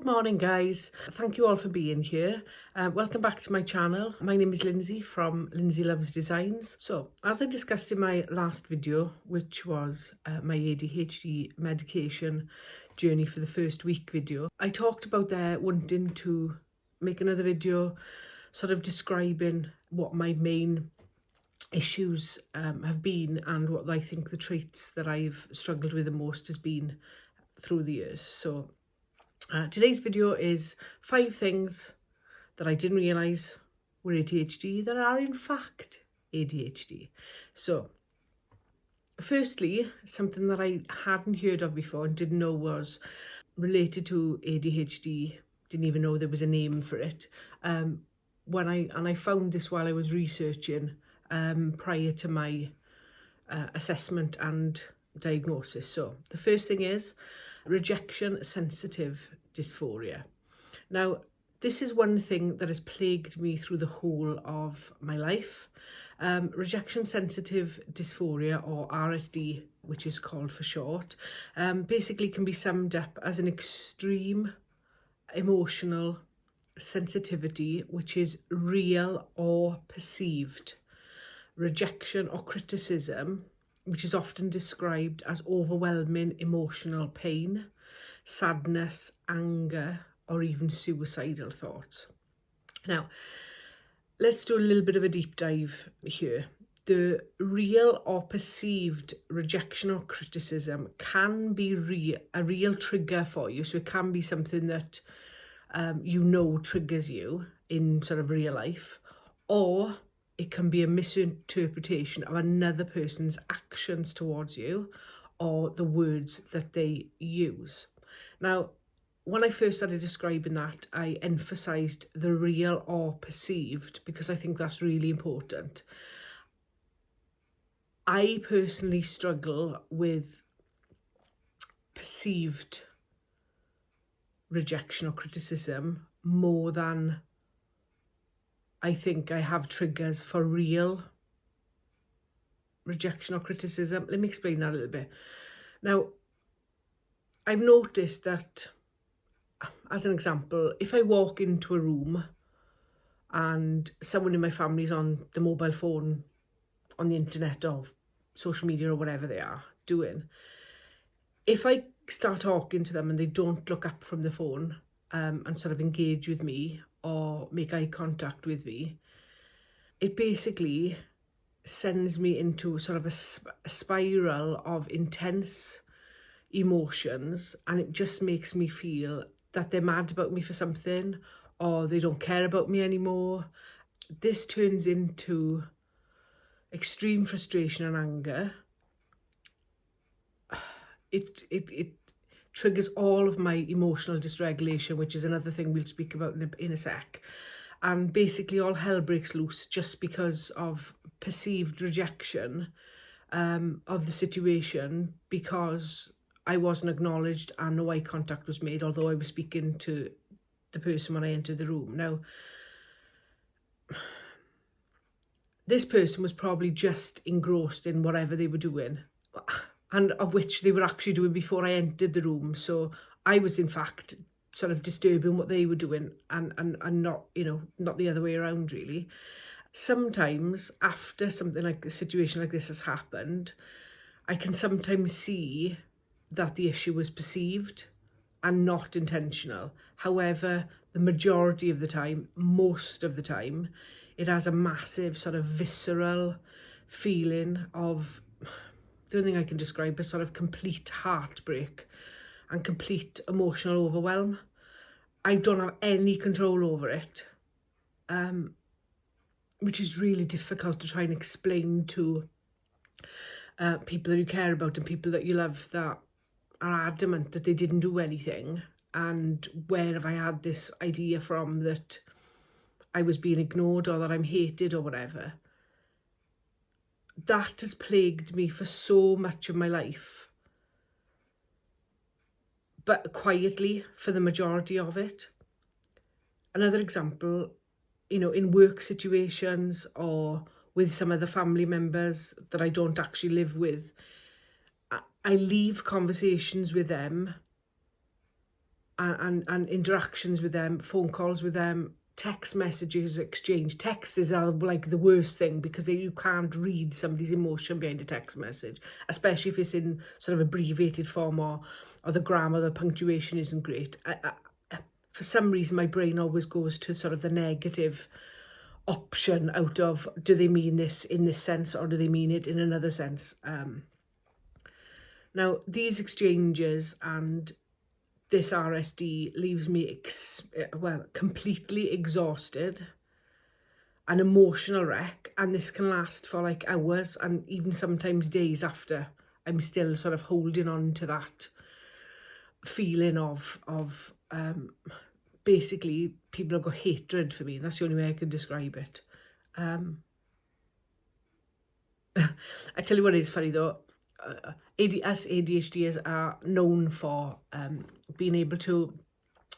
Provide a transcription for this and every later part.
Good morning, guys. Thank you all for being here. Welcome back to my channel. My name is Lindsay from Lindsay Loves Designs. So, as I discussed in my last video, which was my ADHD medication journey for the first week video, I talked about there wanting to make another video sort of describing what my main issues have been and what I think the traits that I've struggled with the most has been through the years. So today's video is 5 things that I didn't realise were ADHD that are in fact ADHD. So firstly, something that I hadn't heard of before and didn't know was related to ADHD, didn't even know there was a name for it. I found this while I was researching prior to my assessment and diagnosis. So the first thing is rejection sensitive dysphoria. Now, this is one thing that has plagued me through the whole of my life. Rejection sensitive dysphoria, or RSD, which is called for short, basically can be summed up as an extreme emotional sensitivity which is real or perceived rejection or criticism, which is often described as overwhelming emotional pain, sadness, anger, or even suicidal thoughts. Now, let's do a little bit of a deep dive here. The real or perceived rejection or criticism can be a real trigger for you. So it can be something that triggers you in sort of real life, or it can be a misinterpretation of another person's actions towards you or the words that they use. Now, when I first started describing that, I emphasised the real or perceived because I think that's really important. I personally struggle with perceived rejection or criticism more than I think I have triggers for real rejection or criticism. Let me explain that a little bit. Now, I've noticed that, as an example, if I walk into a room and someone in my family is on the mobile phone, on the internet or social media or whatever they are doing, if I start talking to them and they don't look up from the phone and sort of engage with me or make eye contact with me, it basically sends me into sort of a spiral of intense emotions, and it just makes me feel that they're mad about me for something or they don't care about me anymore. This turns into extreme frustration and anger. It triggers all of my emotional dysregulation, which is another thing we'll speak about in a sec. And basically all hell breaks loose just because of perceived rejection of the situation, because I wasn't acknowledged and no eye contact was made, although I was speaking to the person when I entered the room. Now, this person was probably just engrossed in whatever they were doing, and of which they were actually doing before I entered the room. So I was in fact sort of disturbing what they were doing and not, not the other way around really. Sometimes after something like a situation like this has happened, I can sometimes see that the issue was perceived and not intentional. However, the majority of the time, most of the time, it has a massive sort of visceral feeling of, the only thing I can describe as sort of complete heartbreak and complete emotional overwhelm. I don't have any control over it, which is really difficult to try and explain to people that you care about and people that you love that are adamant that they didn't do anything. And where have I had this idea from that I was being ignored or that I'm hated or whatever? That has plagued me for so much of my life, but quietly for the majority of it. Another example, in work situations or with some of the family members that I don't actually live with, I leave conversations with them and interactions with them, phone calls with them, text messages exchange. Texts are like the worst thing because you can't read somebody's emotion behind a text message, especially if it's in sort of abbreviated form, or the grammar, the punctuation isn't great. For some reason, my brain always goes to sort of the negative option out of, do they mean this in this sense or do they mean it in another sense? Now, these exchanges and this RSD leaves me, completely exhausted, an emotional wreck, and this can last for like hours and even sometimes days after. I'm still sort of holding on to that feeling of basically people have got hatred for me. That's the only way I can describe it. I tell you what is funny though, us ADHDers are known for being able to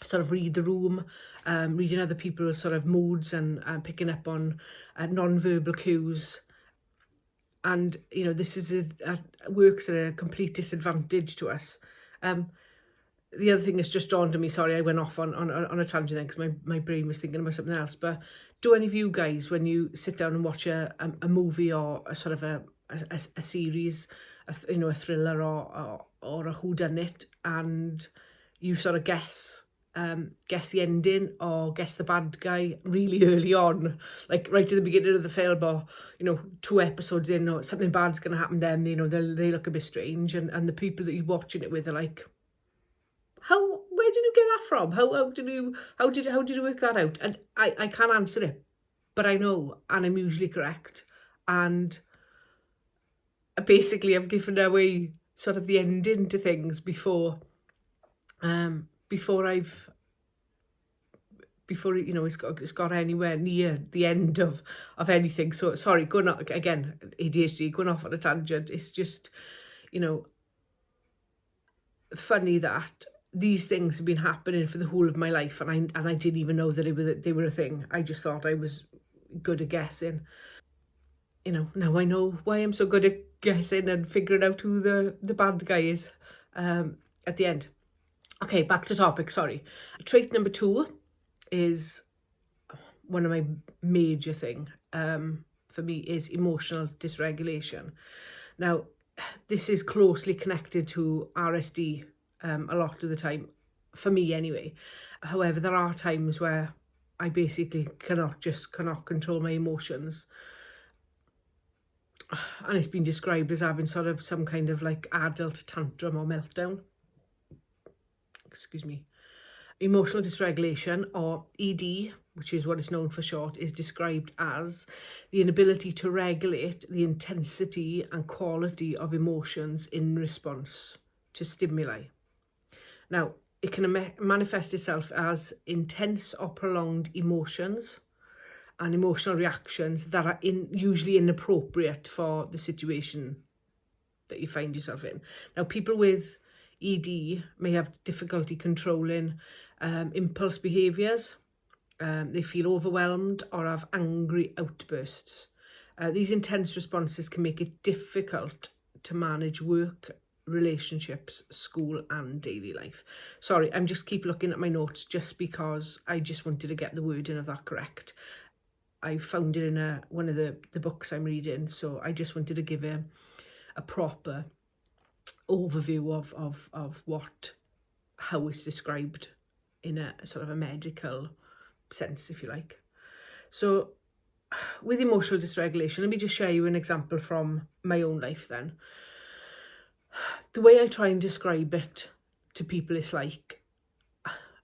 sort of read the room, reading other people's sort of moods and picking up on non-verbal cues. And, you know, this is works at a complete disadvantage to us. The other thing that's just dawned on me, sorry, I went off on a tangent then because my brain was thinking about something else, but do any of you guys, when you sit down and watch a movie or a sort of a series, a thriller or a whodunit, and you sort of guess the ending or guess the bad guy really early on, like right at the beginning of the film, or 2 episodes in, or something bad's going to happen, then they look a bit strange, and the people that you're watching it with are like, where did you get that from? How did you work that out? And I can't answer it, but I know, and I'm usually correct. And basically I've given away sort of the ending to things before it's got anywhere near the end of anything. So sorry, going on again, ADHD, going off on a tangent. It's just, funny that these things have been happening for the whole of my life, and I didn't even know that they were a thing. I just thought I was good at guessing. Now I know why I'm so good at guessing and figuring out who the bad guy is at the end. Okay, back to topic, sorry. Trait number 2 is one of my major thing for me, is emotional dysregulation. Now, this is closely connected to RSD a lot of the time, for me anyway. However, there are times where I basically cannot control my emotions. And it's been described as having sort of some kind of like adult tantrum or meltdown. Excuse me. Emotional dysregulation, or ED, which is what it's known for short, is described as the inability to regulate the intensity and quality of emotions in response to stimuli. Now, it can manifest itself as intense or prolonged emotions and emotional reactions that are usually inappropriate for the situation that you find yourself in. Now, people with ED may have difficulty controlling impulse behaviours. They feel overwhelmed or have angry outbursts. These intense responses can make it difficult to manage work, relationships, school and daily life. Sorry, I'm just keep looking at my notes just because I just wanted to get the wording of that correct. I found it in one of the books I'm reading, so I just wanted to give a proper overview of how it's described in a sort of a medical sense, if you like. So with emotional dysregulation, let me just share you an example from my own life then. The way I try and describe it to people is like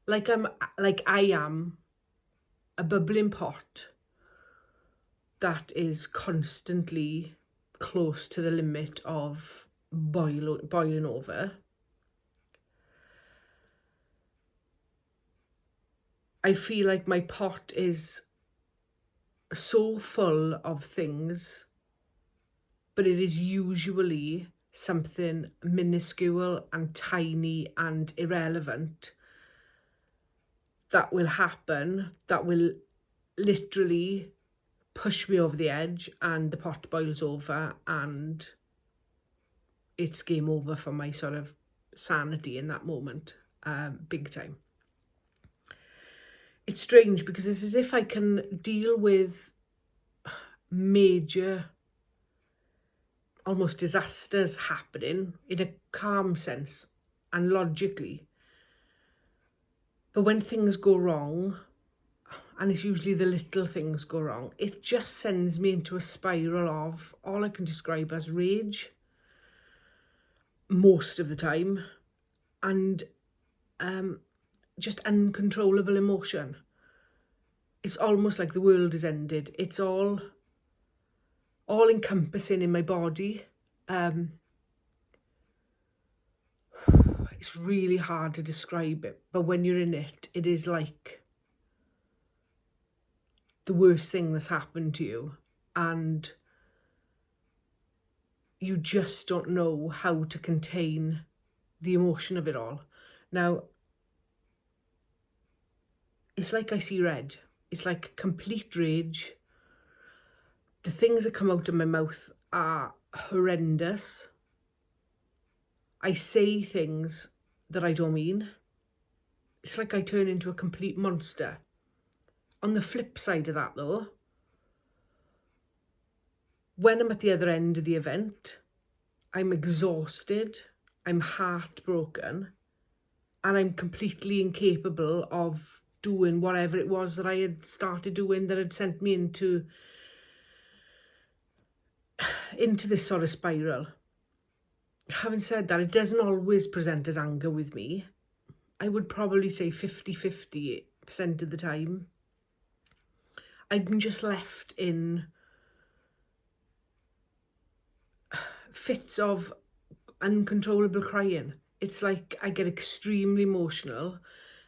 I am a bubbling pot that is constantly close to the limit of boiling over. I feel like my pot is so full of things, but it is usually something minuscule and tiny and irrelevant that will happen, that will literally push me over the edge, and the pot boils over and it's game over for my sort of sanity in that moment. big time. It's strange because it's as if I can deal with major, almost disasters happening in a calm sense and logically. But when things go wrong, and it's usually the little things go wrong, it just sends me into a spiral of all I can describe as rage most of the time, and just uncontrollable emotion. It's almost like the world has ended. It's all encompassing in my body. It's really hard to describe it, but when you're in it, it is like the worst thing that's happened to you, and you just don't know how to contain the emotion of it all. Now, it's like I see red. It's like complete rage. The things that come out of my mouth are horrendous. I say things that I don't mean. It's like I turn into a complete monster. On the flip side of that, though, when I'm at the other end of the event, I'm exhausted, I'm heartbroken, and I'm completely incapable of doing whatever it was that I had started doing that had sent me into this sort of spiral. Having said that, it doesn't always present as anger with me. I would probably say 50-50% of the time. I'm just left in fits of uncontrollable crying. It's like I get extremely emotional,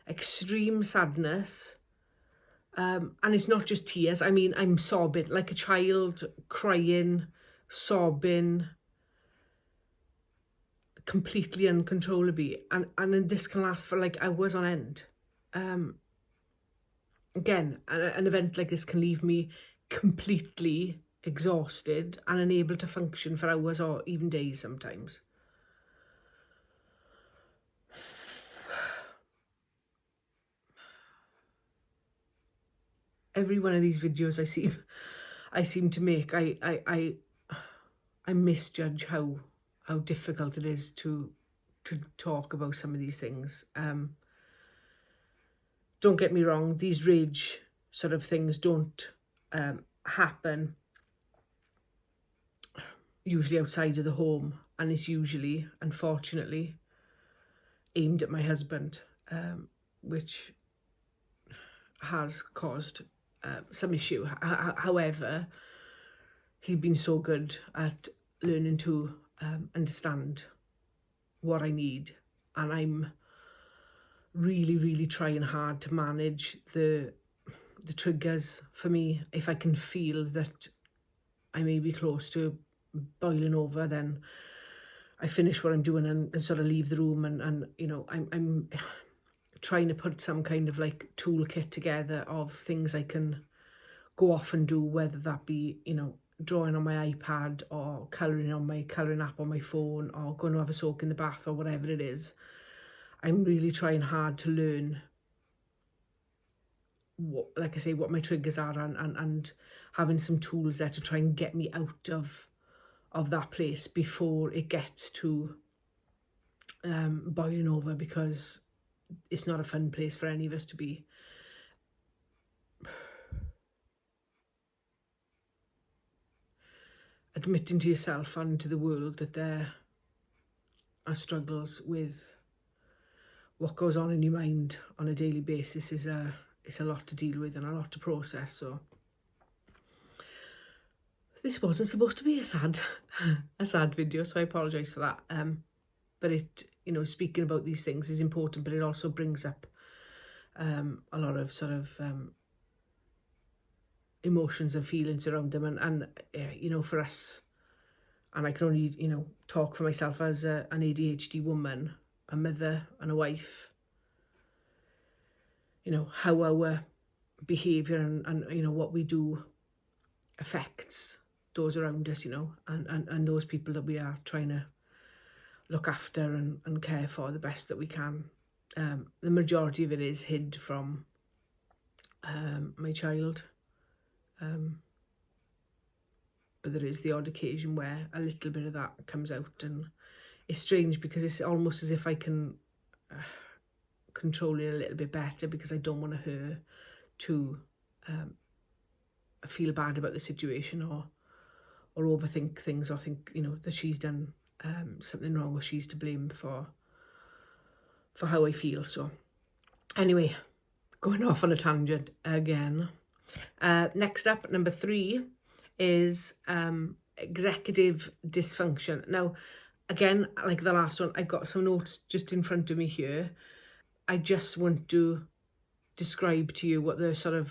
extreme sadness, and it's not just tears. I mean, I'm sobbing like a child, crying, sobbing, completely uncontrollably, and this can last for like hours on end. Again, an event like this can leave me completely exhausted and unable to function for hours or even days sometimes. Every one of these videos I seem to make, I misjudge how difficult it is to talk about some of these things. Don't get me wrong, these rage sort of things don't happen usually outside of the home, and it's usually, unfortunately, aimed at my husband, which has caused some issue. However, he's been so good at learning to understand what I need, and I'm really, really trying hard to manage the triggers for me. If I can feel that I may be close to boiling over, then I finish what I'm doing and sort of leave the room, and you know, I'm trying to put some kind of like toolkit together of things I can go off and do, whether that be, you know, drawing on my iPad or colouring on my colouring app on my phone, or going to have a soak in the bath, or whatever it is. I'm really trying hard to learn what, like I say, what my triggers are, and having some tools there to try and get me out of that place before it gets to boiling over, because it's not a fun place for any of us to be. Admitting to yourself and to the world that there are struggles with what goes on in your mind on a daily basis is it's a lot to deal with and a lot to process. So this wasn't supposed to be a sad video, so I apologise for that. But it, you know, speaking about these things is important, but it also brings up a lot of sort of emotions and feelings around them, and you know, for us, and I can only, you know, talk for myself as an ADHD woman, a mother and a wife, you know, how our behaviour and you know, what we do affects those around us, you know, and those people that we are trying to look after and care for the best that we can. The majority of it is hid from my child. But there is the odd occasion where a little bit of that comes out, and it's strange because it's almost as if I can control it a little bit better, because I don't want her to feel bad about the situation or overthink things, or think, you know, that she's done something wrong or she's to blame for how I feel. So anyway, going off on a tangent again. Next up, number 3 is executive dysfunction. Now, again, like the last one, I've got some notes just in front of me here. I just want to describe to you what the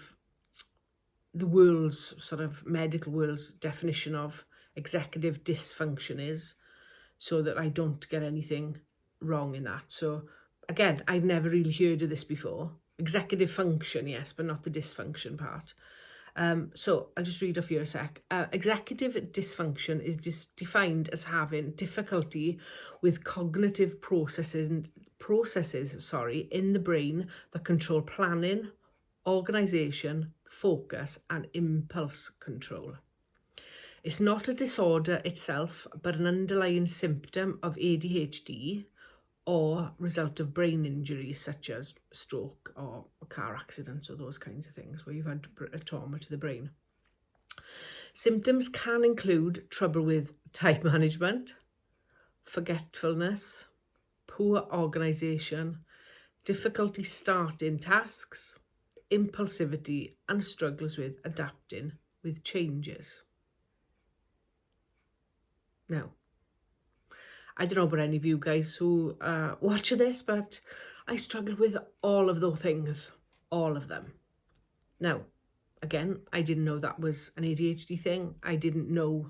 world's medical world's definition of executive dysfunction is, so that I don't get anything wrong in that. So again, I'd never really heard of this before. Executive function, yes, but not the dysfunction part. So I'll just read off here a sec. Executive dysfunction is defined as having difficulty with cognitive processes in the brain that control planning, organisation, focus and impulse control. It's not a disorder itself, but an underlying symptom of ADHD or result of brain injuries such as stroke or car accidents or those kinds of things where you've had a trauma to the brain. Symptoms can include trouble with time management, forgetfulness, poor organisation, difficulty starting tasks, impulsivity and struggles with adapting with changes. Now, I don't know about any of you guys who watch this, but I struggle with all of those things, all of them. Now, again, I didn't know that was an ADHD thing. I didn't know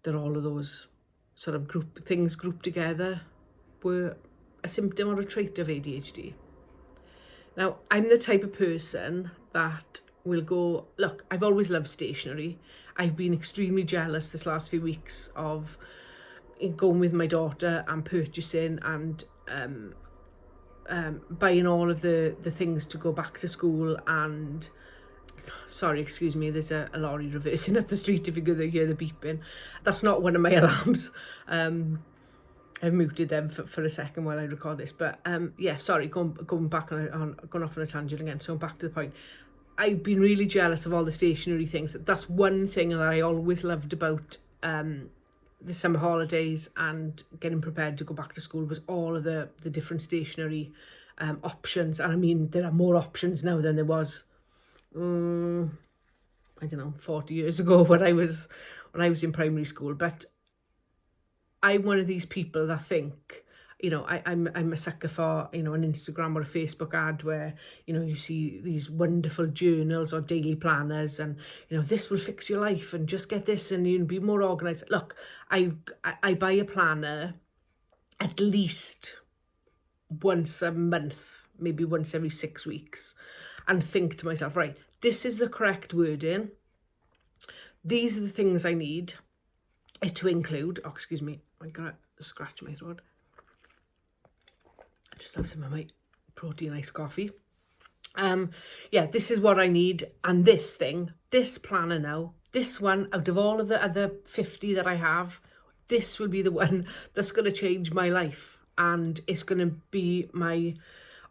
that all of those sort of things grouped together were a symptom or a trait of ADHD. Now, I'm the type of person that will go, look, I've always loved stationery. I've been extremely jealous this last few weeks of going with my daughter and purchasing and buying all of the things to go back to school. And sorry, excuse me, there's a lorry reversing up the street if you go there, hear the beeping. That's not one of my alarms. I've muted them for a second while I record this. But yeah, sorry, going back going off on a tangent again. So back to the point. I've been really jealous of all the stationery things. That's one thing that I always loved about the summer holidays and getting prepared to go back to school, was all of the different stationery options. And I mean, there are more options now than there was, I don't know, 40 years ago when I was in primary school. But I'm one of these people that think, you know, I'm a sucker for, you know, an Instagram or a Facebook ad where, you know, you see these wonderful journals or daily planners and, you know, this will fix your life and just get this and you'll be more organised. Look, I buy a planner at least once a month, maybe once every 6 weeks, and think to myself, right, this is the correct wording. These are the things I need it to include. Oh, excuse me, I got to scratch my throat. Just have some of my protein iced coffee. Yeah, this is what I need. And this planner now, this one out of all of the other 50 that I have, this will be the one that's going to change my life. And it's going to be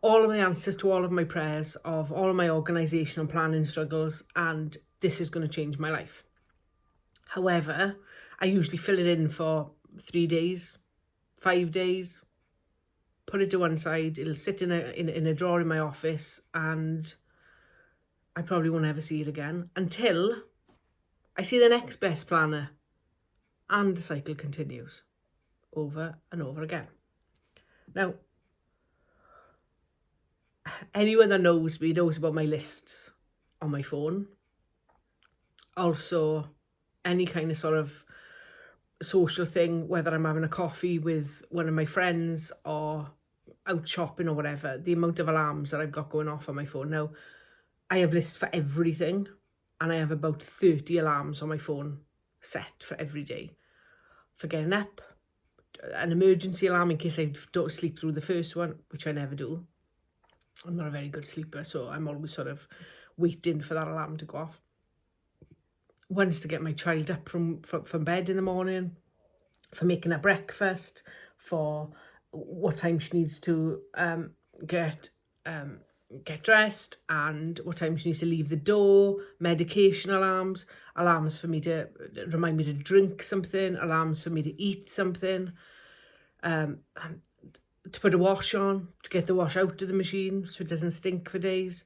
all of my answers to all of my prayers of all of my organisational planning struggles. And this is going to change my life. However, I usually fill it in for 3 days, 5 days, put it to one side. It'll sit in a drawer in my office, and I probably won't ever see it again until I see the next best planner, and the cycle continues over and over again. Now, anyone that knows me knows about my lists on my phone. Also, any kind of sort of social thing, whether I'm having a coffee with one of my friends or out shopping or whatever, the amount of alarms that I've got going off on my phone. Now, I have lists for everything, and I have about 30 alarms on my phone set for every day. For getting up, an emergency alarm in case I don't sleep through the first one, which I never do. I'm not a very good sleeper, so I'm always sort of waiting for that alarm to go off. One's to get my child up from bed in the morning, for making her breakfast, for what time she needs to get dressed, and what time she needs to leave the door, medication alarms, alarms for me to remind me to drink something, alarms for me to eat something, to put a wash on, to get the wash out of the machine so it doesn't stink for days,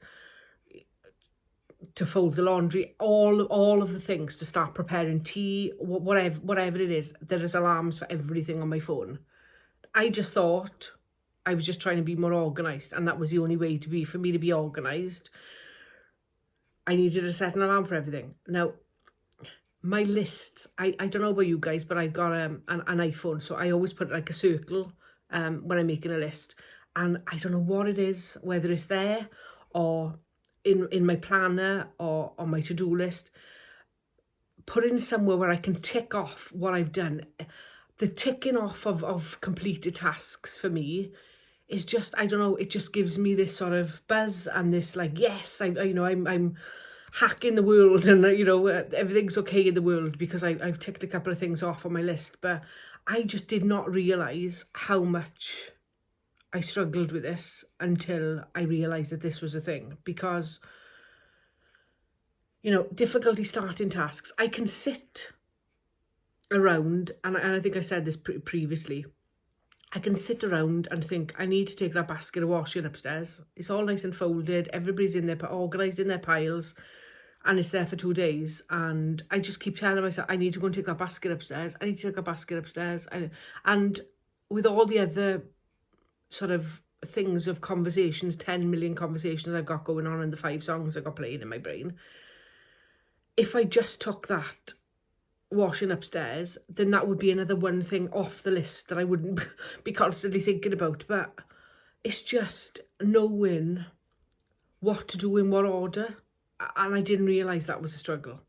to fold the laundry, all of the things, to start preparing tea, whatever it is. There is alarms for everything on my phone. I just thought I was just trying to be more organised, and that was the only way for me to be organised. I needed to set an alarm for everything. Now, my lists, I don't know about you guys, but I've got an iPhone, so I always put like a circle when I'm making a list. And I don't know what it is, whether it's there or in my planner or on my to-do list, put in somewhere where I can tick off what I've done. The ticking off of completed tasks for me is just, I don't know, it just gives me this sort of buzz and this like, yes, I'm hacking the world, and everything's okay in the world because I've ticked a couple of things off on my list. But I just did not realise how much I struggled with this until I realised that this was a thing, because, difficulty starting tasks. I can sit around, and I think I said this previously, I can sit around and think, I need to take that basket of washing upstairs. It's all nice and folded. Everybody's in there, organised in their piles, and it's there for 2 days. And I just keep telling myself, I need to go and take that basket upstairs. I need to take a basket upstairs. And with all the other sort of things of conversations, 10 million conversations I've got going on, and the 5 songs I've got playing in my brain, if I just took that washing upstairs, then that would be another one thing off the list that I wouldn't be constantly thinking about. But it's just knowing what to do in what order, and I didn't realise that was a struggle.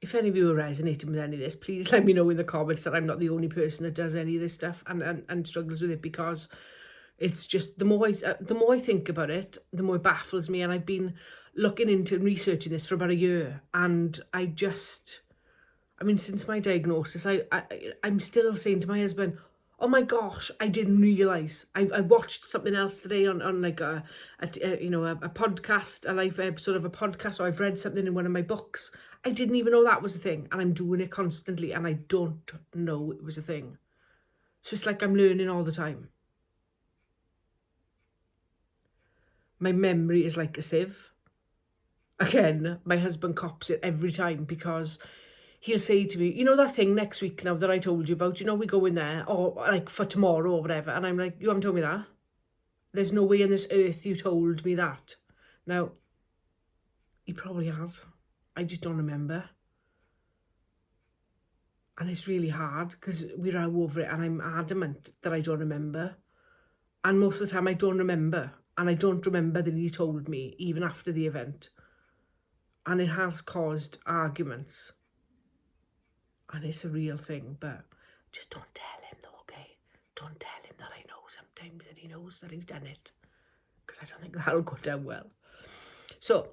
If any of you are resonating with any of this, please let me know in the comments that I'm not the only person that does any of this stuff and struggles with it, because it's just, the more I think about it, the more it baffles me. And I've been looking into and researching this for about a year, and since my diagnosis, I'm still saying to my husband, oh my gosh, I didn't realise. I watched something else today on like a podcast, a live episode of a podcast, or I've read something in one of my books. I didn't even know that was a thing, and I'm doing it constantly, and I don't know it was a thing. So it's like I'm learning all the time. My memory is like a sieve. Again, my husband cops it every time, because he'll say to me, that thing next week now that I told you about, we go in there, or like for tomorrow or whatever. And I'm like, you haven't told me that. There's no way on this earth you told me that. Now, he probably has. I just don't remember. And it's really hard because we row over it, and I'm adamant that I don't remember. And most of the time I don't remember. And I don't remember that he told me, even after the event. And it has caused arguments. And it's a real thing, but just don't tell him though, okay? Don't tell him that I know sometimes that he knows that he's done it, because I don't think that'll go down well. So,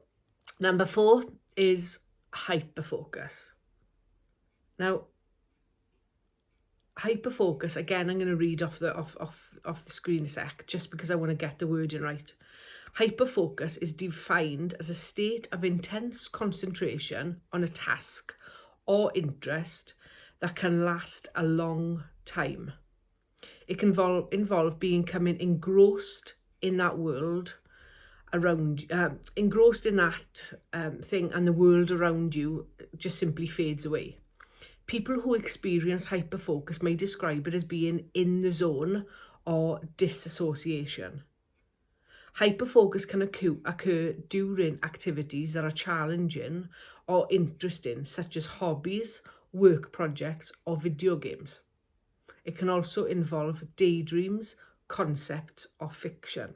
number 4 is hyperfocus. Now, hyperfocus, again, I'm going to read off the screen a sec, just because I want to get the wording right. Hyperfocus is defined as a state of intense concentration on a task or interest that can last a long time. It can involve becoming engrossed in that world around, engrossed in that thing, and the world around you just simply fades away. People who experience hyperfocus may describe it as being in the zone or disassociation. Hyperfocus can occur during activities that are challenging or interesting, such as hobbies, work projects, or video games. It can also involve daydreams, concepts, or fiction.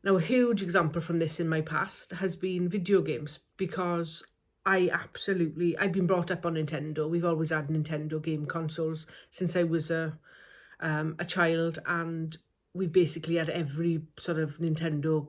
Now, a huge example from this in my past has been video games, because I've been brought up on Nintendo. We've always had Nintendo game consoles since I was a child, and we've basically had every sort of Nintendo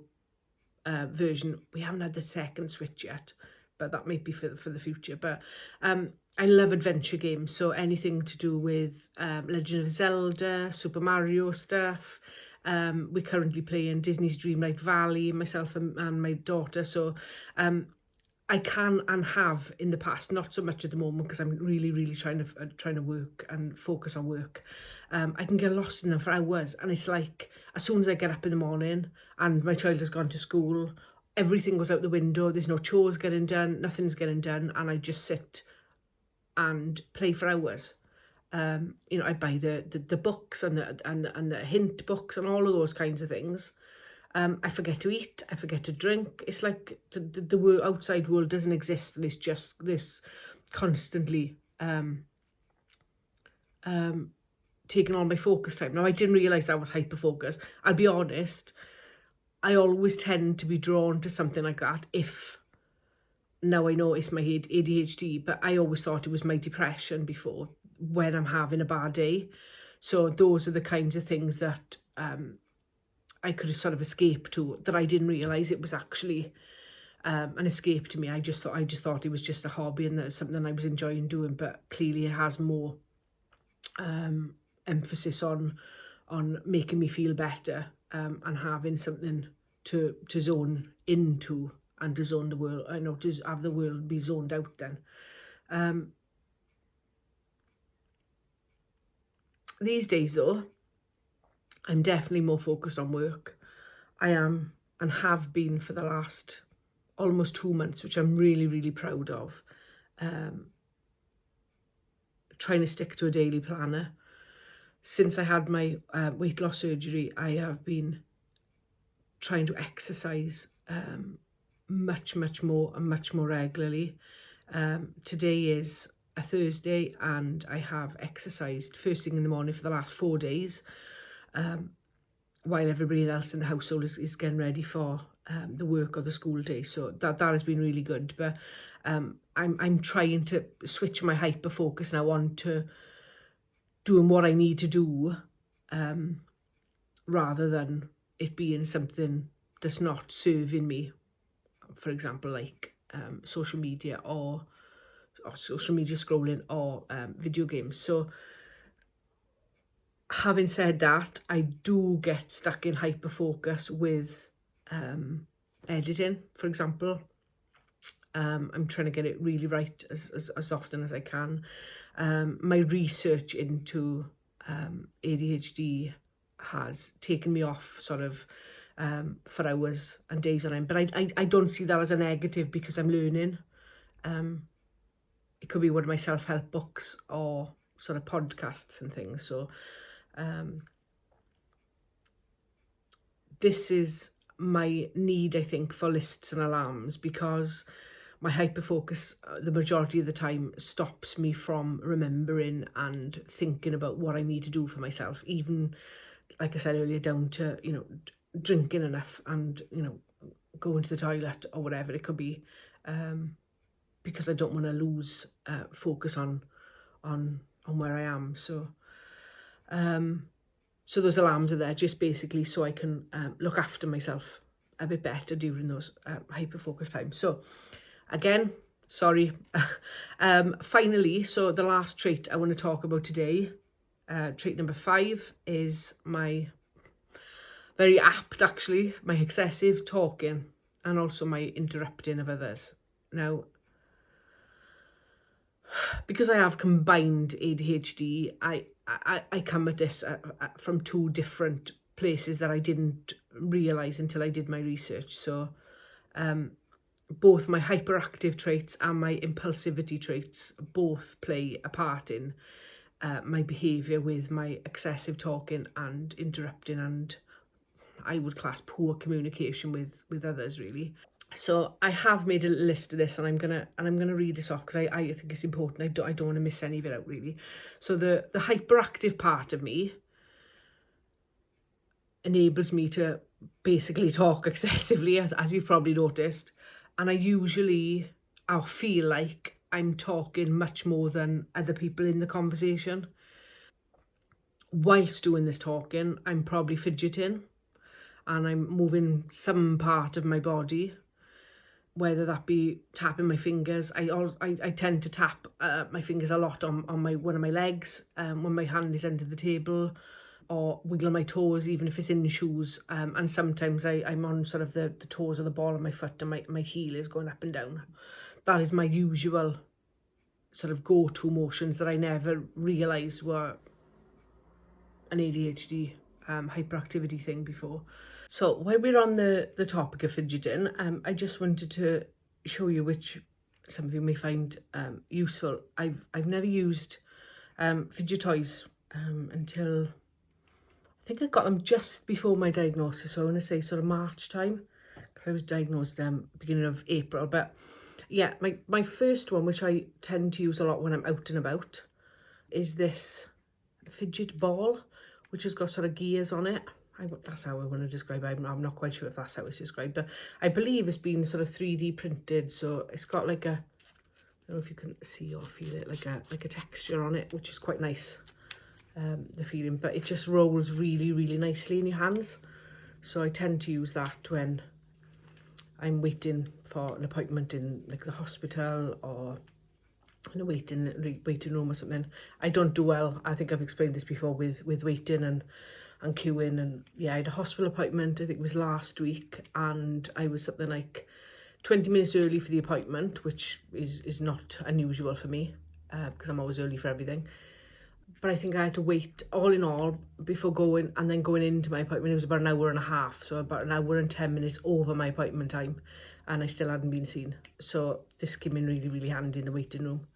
version. We haven't had the second Switch yet, but that might be for the future. But I love adventure games, so anything to do with Legend of Zelda, Super Mario stuff. We're currently playing Disney's Dreamlight Valley, myself and my daughter. So I can and have in the past, not so much at the moment because I'm really trying to work and focus on work. I can get lost in them for hours, and it's like as soon as I get up in the morning and my child has gone to school, everything goes out the window. There's no chores getting done, nothing's getting done, and I just sit and play for hours. I buy the books and the hint books and all of those kinds of things. I forget to eat, I forget to drink. It's like the outside world doesn't exist, and it's just this constantly taking all my focus time. Now, I didn't realise that was hyperfocus. I'll be honest, I always tend to be drawn to something like that if, now I know it's my ADHD, but I always thought it was my depression before when I'm having a bad day. So those are the kinds of things that I could have sort of escaped to, that I didn't realise it was actually an escape to me. I just thought it was just a hobby and that's something I was enjoying doing, but clearly it has more emphasis on making me feel better and having something to zone into and to zone the world. I know, to have the world be zoned out then. These days though, I'm definitely more focused on work. I am and have been for the last almost 2 months, which I'm really proud of. Trying to stick to a daily planner. Since I had my weight loss surgery, I have been trying to exercise much more and much more regularly. Today is a Thursday and I have exercised first thing in the morning for the last 4 days, while everybody else in the household is getting ready for the work or the school day. So that has been really good. But I'm trying to switch my hyper focus now on to doing what I need to do, rather than it being something that's not serving me. For example, like social media or social media scrolling or video games. So having said that, I do get stuck in hyper focus with editing, for example. I'm trying to get it really right as often as I can. My research into ADHD has taken me off sort of for hours and days on end, but I don't see that as a negative because I'm learning. It could be one of my self-help books or sort of podcasts and things. So this is my need, I think, for lists and alarms, because my hyperfocus the majority of the time stops me from remembering and thinking about what I need to do for myself, even, like I said earlier, down to, drinking enough and, going to the toilet or whatever it could be, because I don't want to lose focus on where I am. So so those alarms are there just basically so I can look after myself a bit better during those hyper-focus times. So again, sorry. Finally, so the last trait I want to talk about today, trait number 5, is my very apt, actually, my excessive talking and also my interrupting of others. Now, because I have combined ADHD, I come at this from 2 different places that I didn't realise until I did my research. So both my hyperactive traits and my impulsivity traits both play a part in my behaviour with my excessive talking and interrupting, and I would class poor communication with others, really. So I have made a list of this, and I'm gonna read this off because I think it's important. I don't want to miss any of it out, really. So the hyperactive part of me enables me to basically talk excessively, as you've probably noticed, and I usually I'll feel like I'm talking much more than other people in the conversation. Whilst doing this talking, I'm probably fidgeting and I'm moving some part of my body, whether that be tapping my fingers. I tend to tap my fingers a lot on one of my legs when my hand is under the table, or wiggle my toes even if it's in shoes, and sometimes I'm on sort of the toes of the ball of my foot and my heel is going up and down. That is my usual sort of go-to motions that I never realised were an ADHD hyperactivity thing before. So while we're on the topic of fidgeting, I just wanted to show you, which some of you may find useful. I've never used fidget toys until I think I got them just before my diagnosis. So I want to say sort of March time, because I was diagnosed beginning of April. But yeah, my first one, which I tend to use a lot when I'm out and about, is this fidget ball, which has got sort of gears on it. That's how I want to describe it. I'm not quite sure if that's how it's described, but I believe it's been sort of 3D printed, so it's got like a, I don't know if you can see or feel it, like a texture on it, which is quite nice, the feeling, but it just rolls really, really nicely in your hands. So I tend to use that when I'm waiting for an appointment in like the hospital, or in a waiting room or something. I don't do well, I think I've explained this before, with waiting and queuing. And yeah, I had a hospital appointment, I think it was last week, and I was something like 20 minutes early for the appointment, which is not unusual for me, because I'm always early for everything. But I think I had to wait, all in all, before going, and then going into my appointment, it was about an hour and a half, so about an hour and 10 minutes over my appointment time, and I still hadn't been seen. So this came in really, really handy in the waiting room.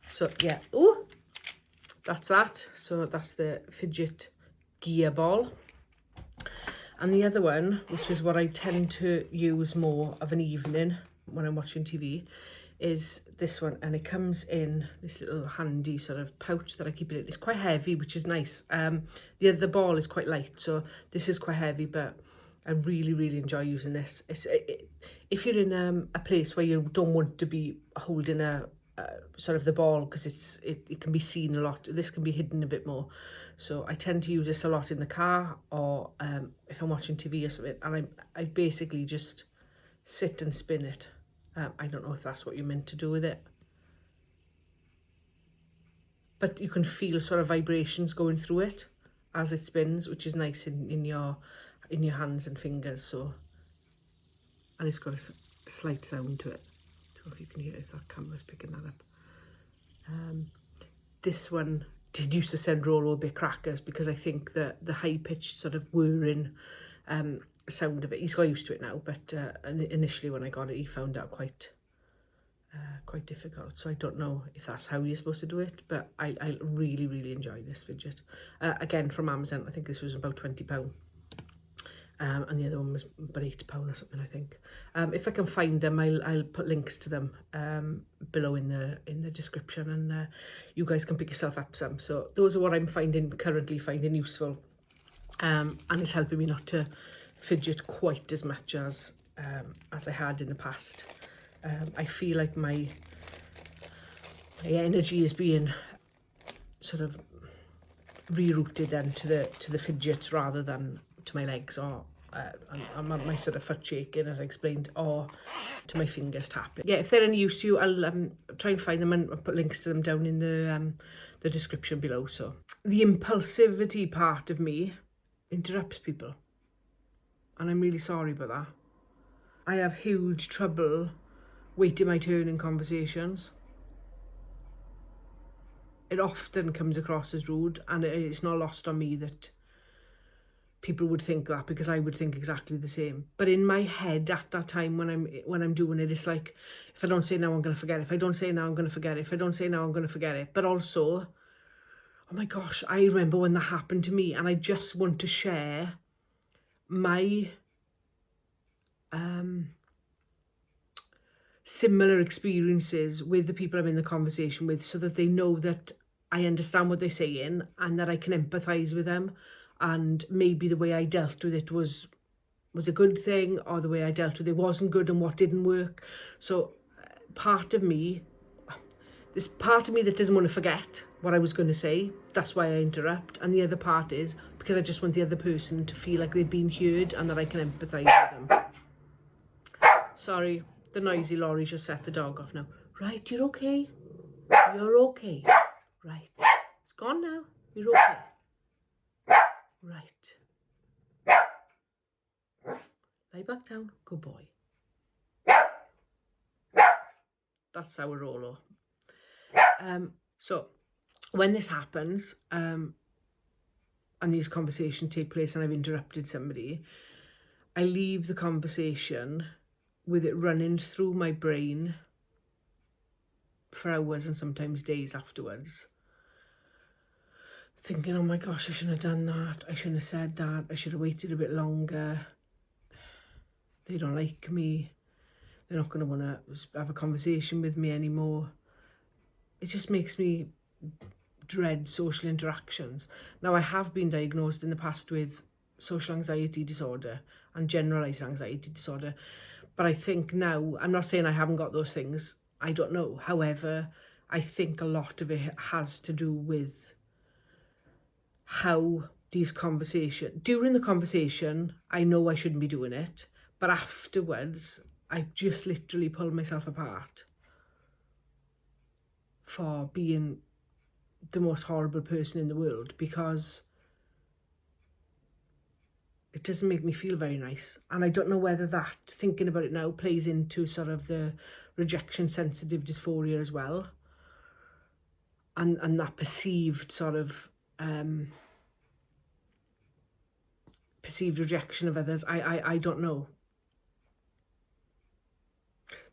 So yeah, oh, that's that. So that's the fidget gear ball. And the other one, which is what I tend to use more of an evening when I'm watching TV, is this one, and it comes in this little handy sort of pouch that I keep it in. It's quite heavy, which is nice. The other ball is quite light, so this is quite heavy, but I really, really enjoy using this. If you're in a place where you don't want to be holding a sort of the ball, because it can be seen a lot, this can be hidden a bit more. So I tend to use this a lot in the car, or if I'm watching TV or something, and I basically just sit and spin it. I don't know if that's what you're meant to do with it, but you can feel sort of vibrations going through it as it spins, which is nice in your hands and fingers. So, and it's got a slight sound to it. I don't know if you can hear, if that camera's picking that up. This one did used to send Rolo a bit crackers, because I think that the high pitched sort of whirring sound of it, he's got used to it now, but initially when I got it, he found that quite difficult. So I don't know if that's how you're supposed to do it, but I really, really enjoy this fidget. Again, from Amazon. I think this was about £20, and the other one was about £8 or something, I think. If I can find them, I'll put links to them below in the description, and you guys can pick yourself up some. So those are what I'm currently finding useful, and it's helping me not to fidget quite as much as I had in the past. I feel like my energy is being sort of rerouted then to the fidgets rather than to my legs, or my sort of foot shaking, as I explained, or to my fingers tapping. Yeah, if they're any use to you, I'll try and find them and put links to them down in the description below. So the impulsivity part of me interrupts people, and I'm really sorry about that. I have huge trouble waiting my turn in conversations. It often comes across as rude, and it's not lost on me that people would think that, because I would think exactly the same. But in my head at that time when I'm doing it, it's like, if I don't say now, I'm going to forget it. If I don't say now, I'm going to forget it. If I don't say now, I'm going to forget it. But also, oh my gosh, I remember when that happened to me, and I just want to share my similar experiences with the people I'm in the conversation with, so that they know that I understand what they're saying and that I can empathise with them, and maybe the way I dealt with it was a good thing, or the way I dealt with it wasn't good and what didn't work. So part of me, this part of me that doesn't want to forget what I was going to say. That's why I interrupt. And the other part is because I just want the other person to feel like they've been heard and that I can empathise with them. Sorry, the noisy lorry just set the dog off now. Right, you're okay. You're okay. Right. It's gone now. You're okay. Right. Lie back down. Good boy. That's our roll. So when this happens, and these conversations take place and I've interrupted somebody, I leave the conversation with it running through my brain for hours and sometimes days afterwards, thinking, oh my gosh, I shouldn't have done that. I shouldn't have said that. I should have waited a bit longer. They don't like me. They're not going to want to have a conversation with me anymore. It just makes me dread social interactions. Now, I have been diagnosed in the past with social anxiety disorder and generalised anxiety disorder. But I think now, I'm not saying I haven't got those things. I don't know. However, I think a lot of it has to do with how these conversations, during the conversation, I know I shouldn't be doing it. But afterwards, I just literally pull myself apart for being the most horrible person in the world, because it doesn't make me feel very nice. And I don't know whether that, thinking about it now, plays into sort of the rejection sensitive dysphoria as well. And that perceived sort of perceived rejection of others. I don't know.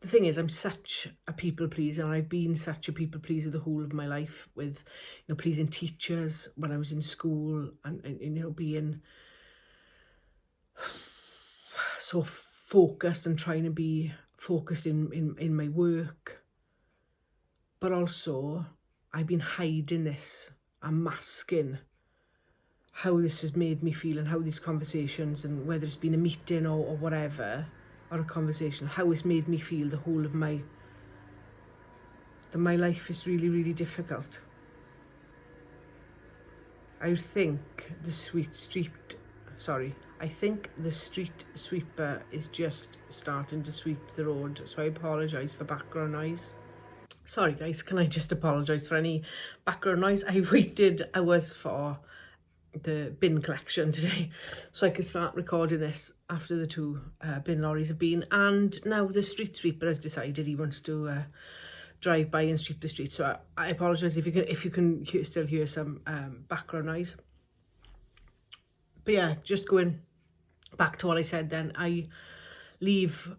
The thing is, I'm such a people pleaser, and I've been such a people pleaser the whole of my life, with, you know, pleasing teachers when I was in school, and you know, being so focused and trying to be focused in my work. But also, I've been hiding this and masking how this has made me feel, and how these conversations, and whether it's been a meeting or whatever, or a conversation, how it's made me feel the whole of my life is really, really difficult. I think the street sweeper is just starting to sweep the road, so I apologise for background noise. Sorry guys, can I just apologise for any background noise? I waited hours for the bin collection today so I could start recording this after the two bin lorries have been, and now the street sweeper has decided he wants to drive by and sweep the street. So I apologise if you can still hear some background noise. But yeah, just going back to what I said then, I leave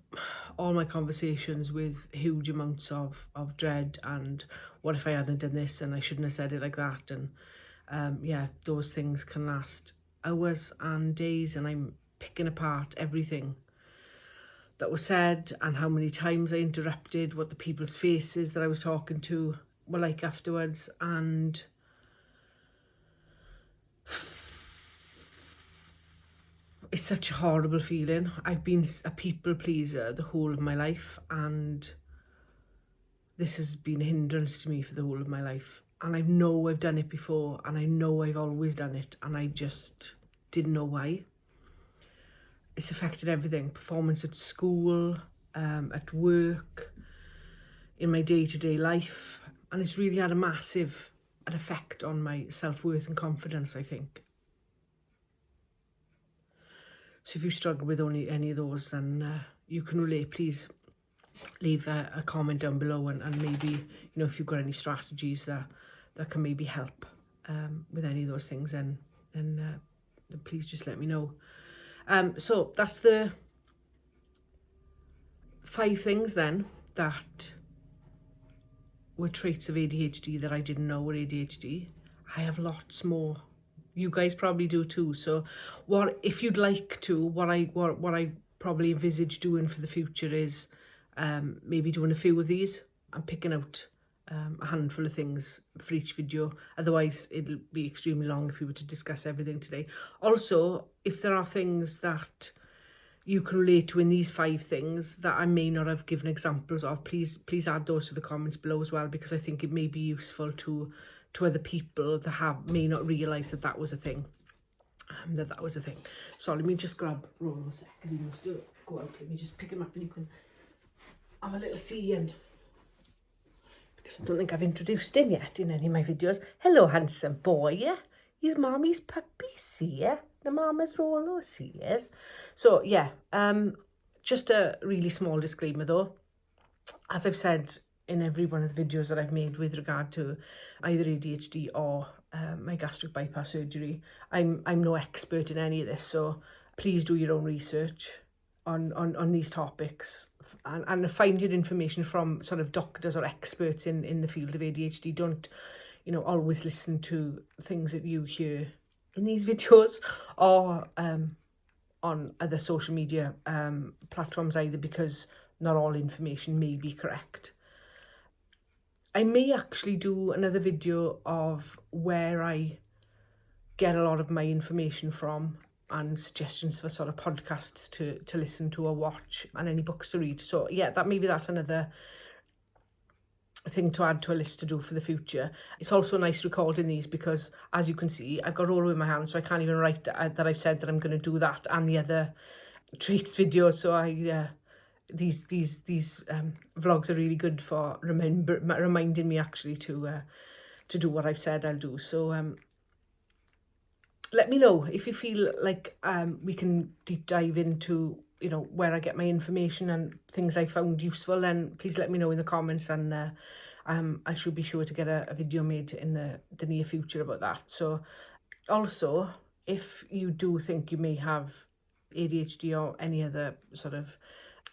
all my conversations with huge amounts of dread, and what if I hadn't done this, and I shouldn't have said it like that, and yeah, those things can last hours and days, and I'm picking apart everything that was said, and how many times I interrupted, what the people's faces that I was talking to were like afterwards, and it's such a horrible feeling. I've been a people pleaser the whole of my life, and this has been a hindrance to me for the whole of my life. And I know I've done it before, and I know I've always done it, and I just didn't know why. It's affected everything: performance at school, at work, in my day-to-day life, and it's really had a massive effect on my self-worth and confidence, I think. So if you struggle with any of those, then you can relate, please leave a comment down below, and maybe, you know, if you've got any strategies that can maybe help with any of those things, then please just let me know. So that's the 5 things then that were traits of ADHD that I didn't know were ADHD. I have lots more. You guys probably do too. So if you'd like to, what I probably envisage doing for the future is maybe doing a few of these and picking out a handful of things for each video. Otherwise, it'll be extremely long if we were to discuss everything today. Also, if there are things that you can relate to in these 5 things that I may not have given examples of, please add those to the comments below as well, because I think it may be useful to other people that may not realise that that was a thing. That was a thing. So let me just grab Rolo a sec, because he wants to go out. Let me just pick him up and you can have a little see in. Because I don't think I've introduced him yet in any of my videos. Hello, handsome boy. He's mommy's puppy, see ya? The mama's Rolo, see yes. So yeah, just a really small disclaimer though. As I've said in every one of the videos that I've made with regard to either ADHD or my gastric bypass surgery, I'm no expert in any of this, so please do your own research on these topics and find your information from sort of doctors or experts in the field of ADHD. Don't, you know, always listen to things that you hear in these videos or on other social media platforms either, because not all information may be correct. I may actually do another video of where I get a lot of my information from and suggestions for sort of podcasts to listen to or watch and any books to read. So yeah, that's another thing to add to a list to do for the future. It's also nice recording these because, as you can see, I've got Rolo in my hand, so I can't even write that I've said that I'm going to do that and the other treats video. So these vlogs are really good for reminding me actually to do what I've said I'll do. So let me know if you feel like we can deep dive into, you know, where I get my information and things I found useful. Then please let me know in the comments, and I should be sure to get a video made in the near future about that. So also, if you do think you may have ADHD or any other sort of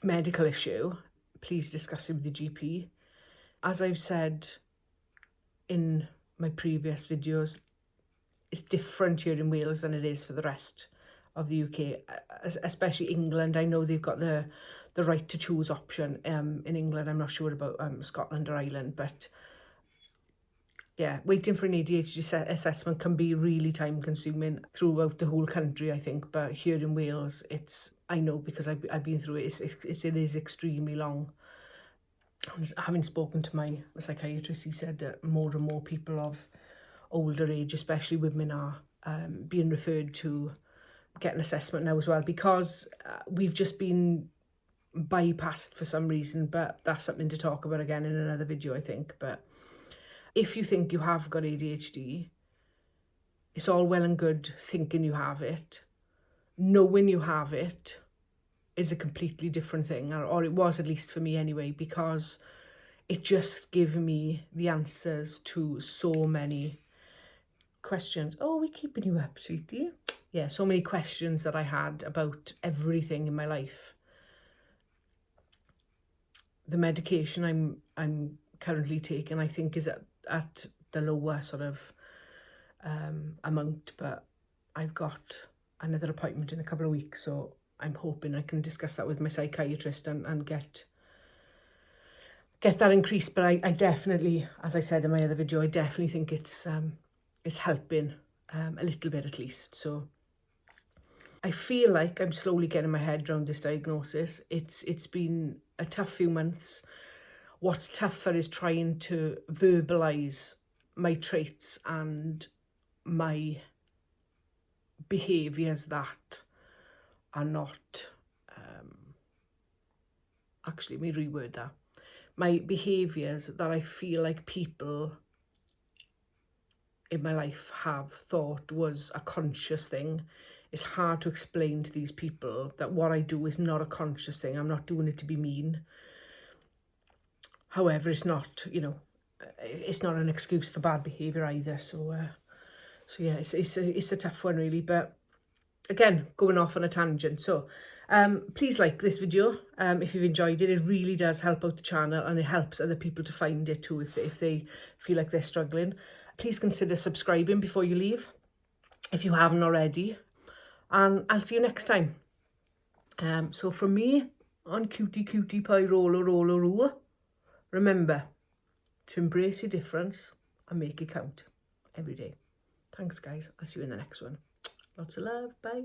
medical issue, please discuss it with your GP. As I've said in my previous videos, it's different here in Wales than it is for the rest of the UK, especially England. I know they've got the right to choose option in England. I'm not sure about Scotland or Ireland, but yeah, waiting for an ADHD assessment can be really time consuming throughout the whole country, I think. But here in Wales, I know because I've been through it, it is extremely long. Having spoken to my psychiatrist, he said that more and more people of older age, especially women, are being referred to get an assessment now as well, because we've just been bypassed for some reason. But that's something to talk about again in another video, I think. But if you think you have got ADHD, it's all well and good thinking you have it. Knowing you have it is a completely different thing, or it was, at least for me anyway, because it just gave me the answers to so many questions. Oh, we're keeping you up, sweetie. Yeah, so many questions that I had about everything in my life. The medication I'm currently taking, I think, is at the lower sort of amount, but I've got another appointment in a couple of weeks, so I'm hoping I can discuss that with my psychiatrist and get that increased. But I definitely, as I said in my other video, I definitely think it's helping a little bit at least. So I feel like I'm slowly getting my head around this diagnosis. It's been a tough few months. What's tougher is trying to verbalise my traits and my behaviours that are not, actually, let me reword that. My behaviours that I feel like people in my life have thought was a conscious thing. It's hard to explain to these people that what I do is not a conscious thing. I'm not doing it to be mean. However, it's not, you know, it's not an excuse for bad behaviour either. So yeah, it's a tough one really. But again, going off on a tangent. So please like this video if you've enjoyed it. It really does help out the channel, and it helps other people to find it too if they feel like they're struggling. Please consider subscribing before you leave if you haven't already, and I'll see you next time. So from me on Cutie Pie Rolo, remember to embrace your difference and make it count every day. Thanks guys, I'll see you in the next one. Lots of love, bye.